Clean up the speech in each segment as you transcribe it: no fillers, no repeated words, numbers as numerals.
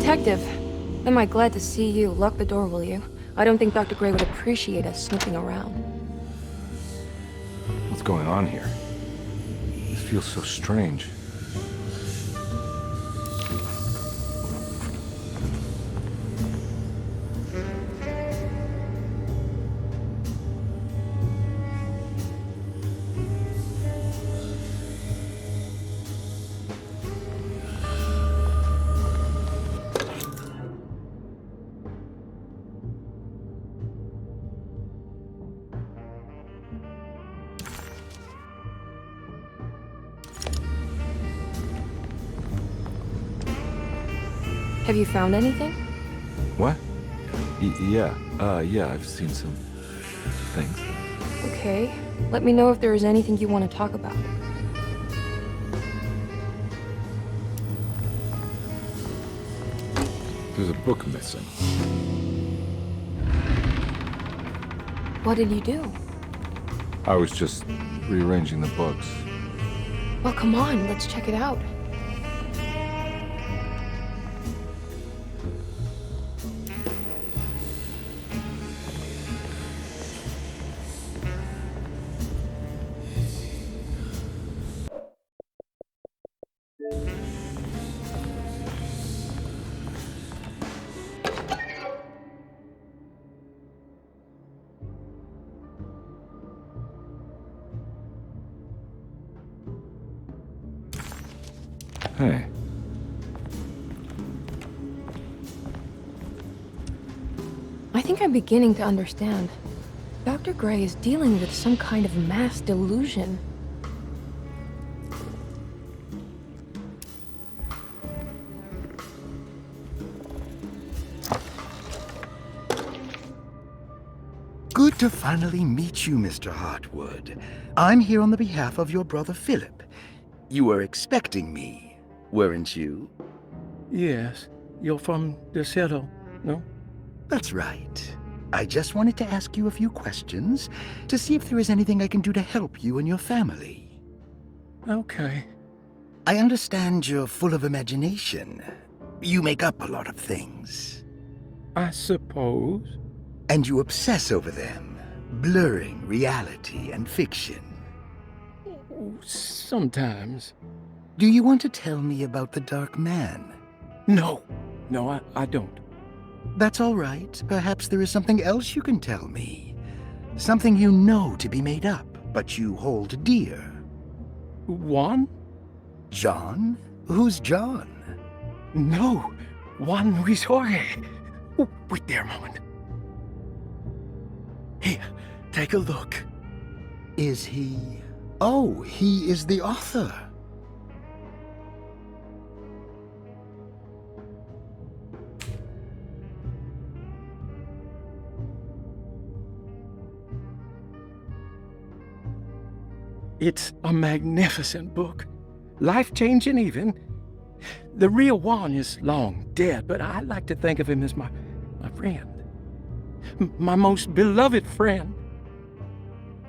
Detective, am I glad to see you. Lock the door, will you? I don't think Dr. Gray would appreciate us snooping around. What's going on here? This feels so strange. Have you found anything? What? Yeah, I've seen some things. Okay. Let me know if there is anything you want to talk about. There's a book missing. What did you do? I was just rearranging the books. Well, come on, let's check it out. Hey. I think I'm beginning to understand. Dr. Gray is dealing with some kind of mass delusion. Good to finally meet you, Mr. Hartwood. I'm here on the behalf of your brother Philip. You were expecting me, weren't you? Yes, you're from the cell, no? That's right. I just wanted to ask you a few questions to see if there is anything I can do to help you and your family. Okay. I understand you're full of imagination. You make up a lot of things. I suppose. And you obsess over them, blurring reality and fiction. Sometimes. Do you want to tell me about the Dark Man? No, I don't. That's all right. Perhaps there is something else you can tell me. Something you know to be made up, but you hold dear. Juan? John? Who's John? No, Juan Luis Jorge. Oh, wait there a moment. Here, take a look. Is he... Oh, he is the author. It's a magnificent book. Life-changing even. The real Juan is long dead, but I like to think of him as my friend. My most beloved friend.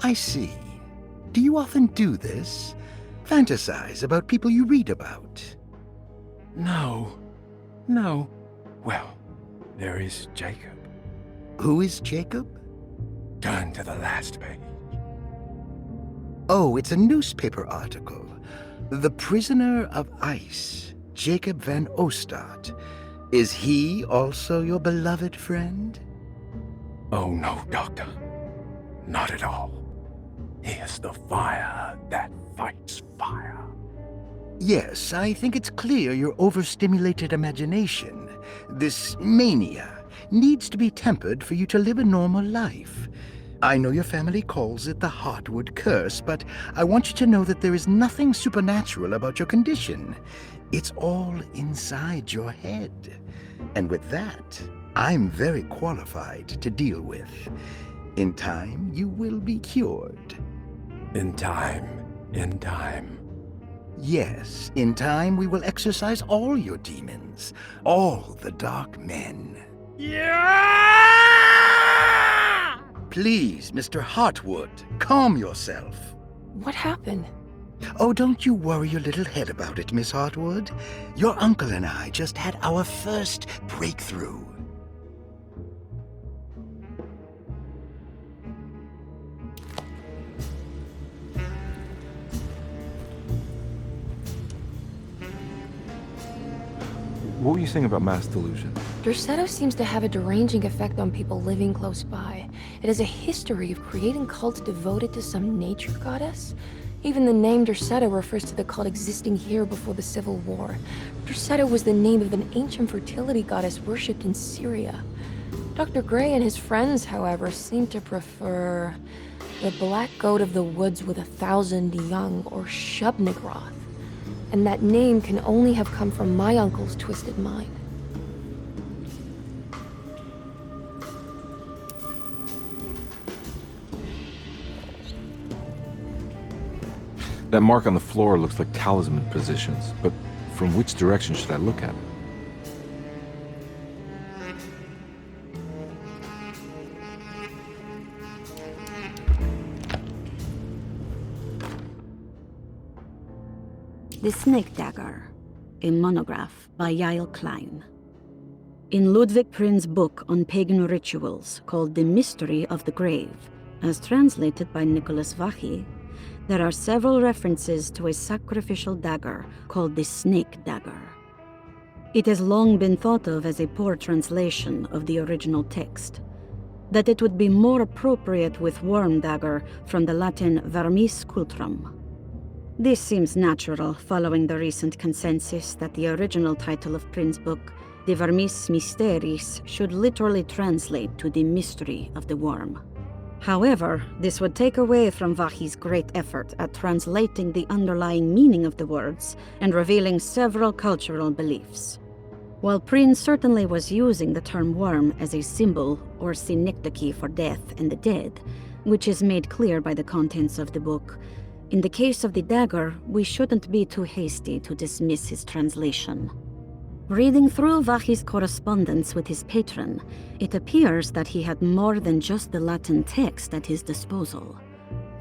I see. Do you often do this? Fantasize about people you read about? No. Well, there is Jacob. Who is Jacob? Turn to the last page. Oh, it's a newspaper article. The Prisoner of Ice, Jacob van Ostad. Is he also your beloved friend? Oh, no, Doctor. Not at all. He is the fire that fights fire. Yes, I think it's clear your overstimulated imagination, this mania, needs to be tempered for you to live a normal life. I know your family calls it the Hartwood curse, but I want you to know that there is nothing supernatural about your condition. It's all inside your head. And with that, I'm very qualified to deal with. In time, you will be cured. In time. Yes, in time we will exorcise all your demons, all the dark men. Yeah! Please, Mr. Hartwood, calm yourself. What happened? Oh, don't you worry your little head about it, Miss Hartwood. Your uncle and I just had our first breakthrough. What were you saying about mass delusion? Derceto seems to have a deranging effect on people living close by. It has a history of creating cults devoted to some nature goddess. Even the name Derceto refers to the cult existing here before the Civil War. Derceto was the name of an ancient fertility goddess worshipped in Syria. Dr. Gray and his friends, however, seem to prefer the black goat of the woods with 1,000 young, or Shub-Nigroth. And that name can only have come from my uncle's twisted mind. That mark on the floor looks like talisman positions, but from which direction should I look at it? The Snake Dagger, a monograph by Yael Klein. In Ludwig Prin's book on pagan rituals called The Mystery of the Grave, as translated by Nicholas Vachy, there are several references to a sacrificial dagger called the Snake Dagger. It has long been thought of as a poor translation of the original text, that it would be more appropriate with worm dagger from the Latin vermis cultrum. This seems natural following the recent consensus that the original title of Prin's book, De Vermis Mysteris, should literally translate to the mystery of the worm. However, this would take away from Vachy's great effort at translating the underlying meaning of the words and revealing several cultural beliefs. While Prin certainly was using the term worm as a symbol or synecdoche for death and the dead, which is made clear by the contents of the book, in the case of the dagger, we shouldn't be too hasty to dismiss his translation. Reading through Vachy's correspondence with his patron, it appears that he had more than just the Latin text at his disposal.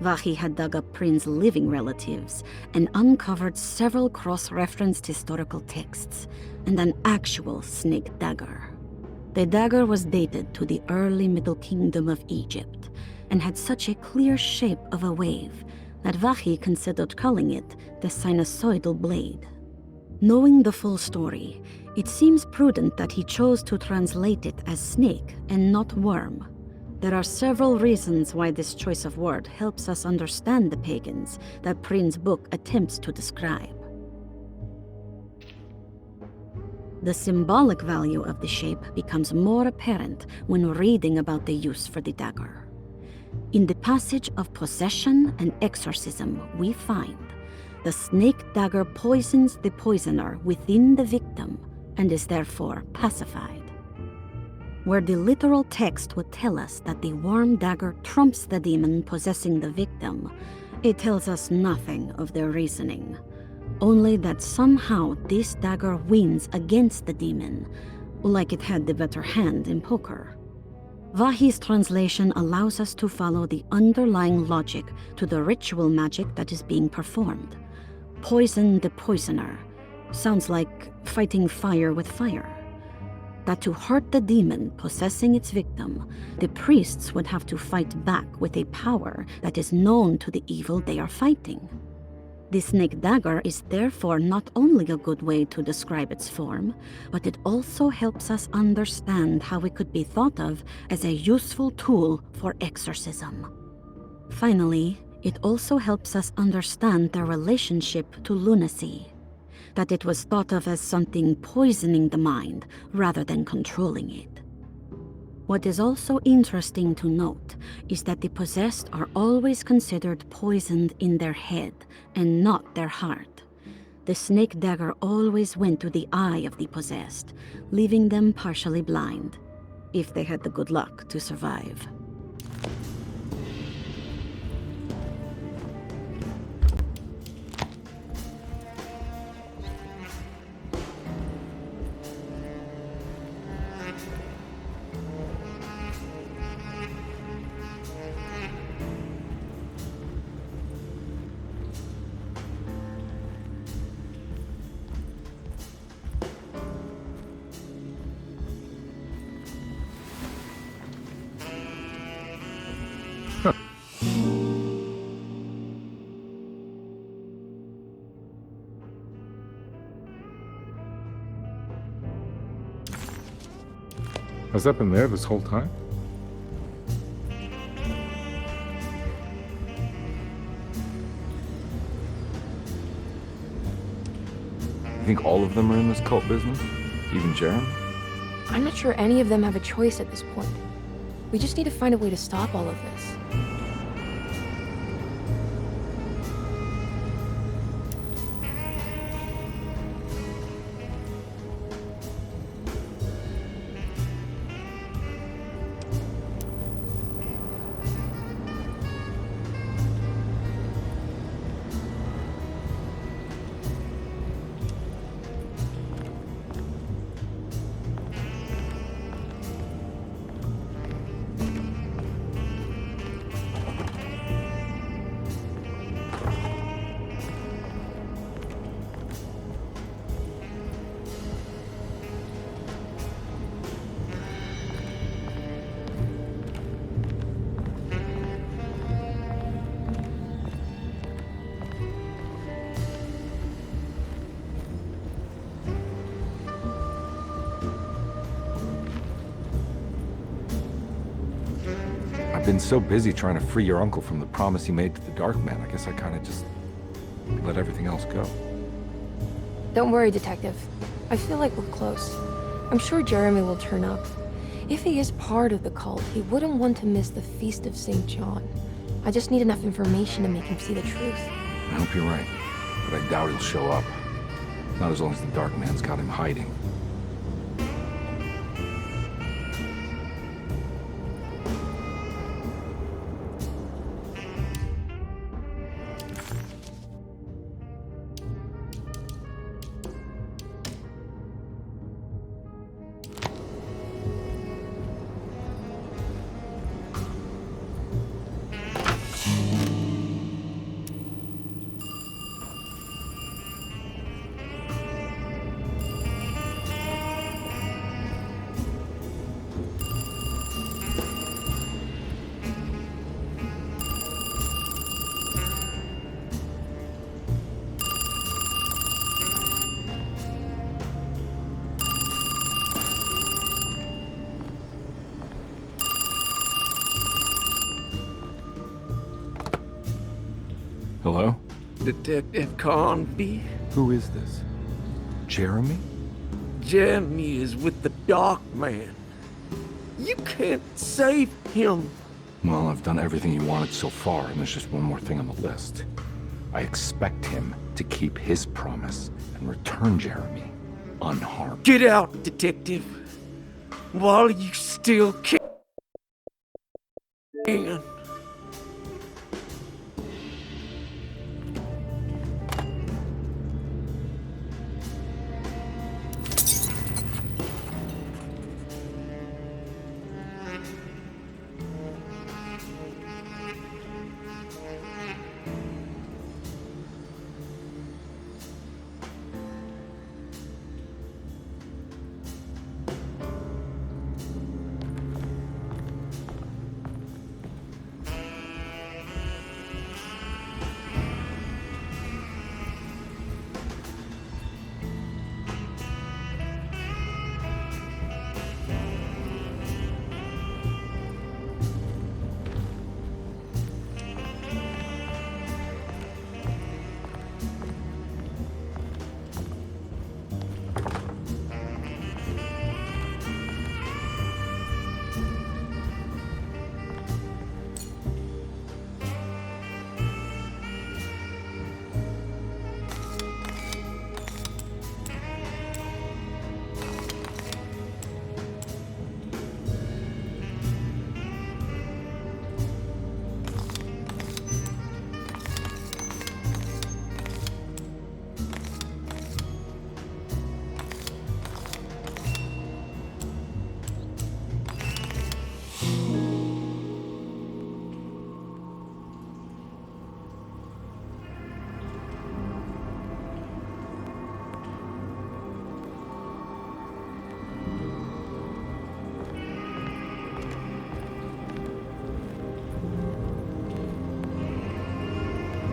Vachy had dug up Prin's living relatives and uncovered several cross-referenced historical texts and an actual snake dagger. The dagger was dated to the early Middle Kingdom of Egypt and had such a clear shape of a wave that Vachy considered calling it the sinusoidal blade. Knowing the full story, it seems prudent that he chose to translate it as snake and not worm. There are several reasons why this choice of word helps us understand the pagans that Prin's book attempts to describe. The symbolic value of the shape becomes more apparent when reading about the use for the dagger. In the passage of possession and exorcism, we find the snake dagger poisons the poisoner within the victim and is therefore pacified. Where the literal text would tell us that the worm dagger trumps the demon possessing the victim, it tells us nothing of their reasoning, only that somehow this dagger wins against the demon, like it had the better hand in poker. Vachy's translation allows us to follow the underlying logic to the ritual magic that is being performed. Poison the poisoner sounds like fighting fire with fire. That to hurt the demon possessing its victim, the priests would have to fight back with a power that is known to the evil they are fighting. The snake dagger is therefore not only a good way to describe its form, but it also helps us understand how it could be thought of as a useful tool for exorcism. Finally, it also helps us understand their relationship to lunacy, that it was thought of as something poisoning the mind rather than controlling it. What is also interesting to note is that the possessed are always considered poisoned in their head and not their heart. The snake dagger always went to the eye of the possessed, leaving them partially blind, if they had the good luck to survive. Has that been there this whole time? You think all of them are in this cult business? Even Jeremy? I'm not sure any of them have a choice at this point. We just need to find a way to stop all of this. I've been so busy trying to free your uncle from the promise he made to the Dark Man, I guess I kind of just let everything else go. Don't worry, Detective. I feel like we're close. I'm sure Jeremy will turn up. If he is part of the cult, he wouldn't want to miss the Feast of St. John. I just need enough information to make him see the truth. I hope you're right, but I doubt he'll show up. Not as long as the Dark Man's got him hiding. Hello? Detective Carnby? Who is this? Jeremy? Jeremy is with the Dark Man. You can't save him. Well, I've done everything you wanted so far, and there's just one more thing on the list. I expect him to keep his promise and return Jeremy unharmed. Get out, Detective. While you still can.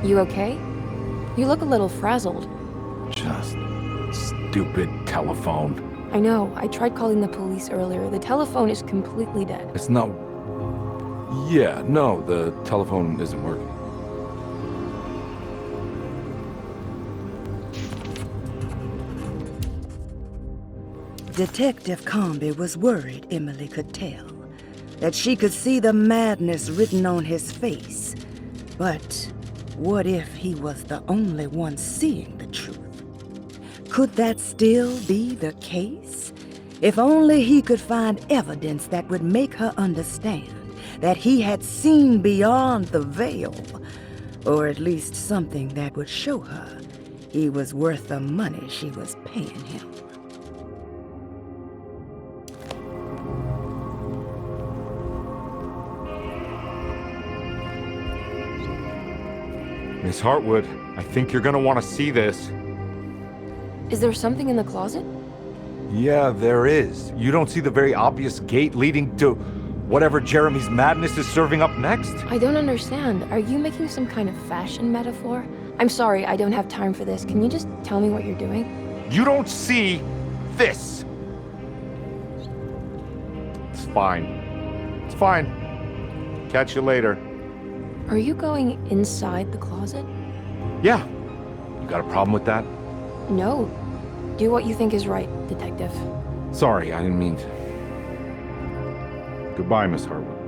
You okay? You look a little frazzled. Just stupid telephone. I know. I tried calling the police earlier. The telephone is completely dead. It's not... Yeah, no, the telephone isn't working. Detective Carnby was worried Emily could tell, that she could see the madness written on his face. But what if he was the only one seeing the truth? Could that still be the case? If only he could find evidence that would make her understand that he had seen beyond the veil, or at least something that would show her he was worth the money she was paying him. Miss Hartwood, I think you're gonna want to see this. Is there something in the closet? Yeah, there is. You don't see the very obvious gate leading to whatever Jeremy's madness is serving up next? I don't understand. Are you making some kind of fashion metaphor? I'm sorry, I don't have time for this. Can you just tell me what you're doing? You don't see this! It's fine. It's fine. Catch you later. Are you going inside the closet? Yeah. You got a problem with that? No. Do what you think is right, Detective. Sorry, I didn't mean to. Goodbye, Miss Hartwood.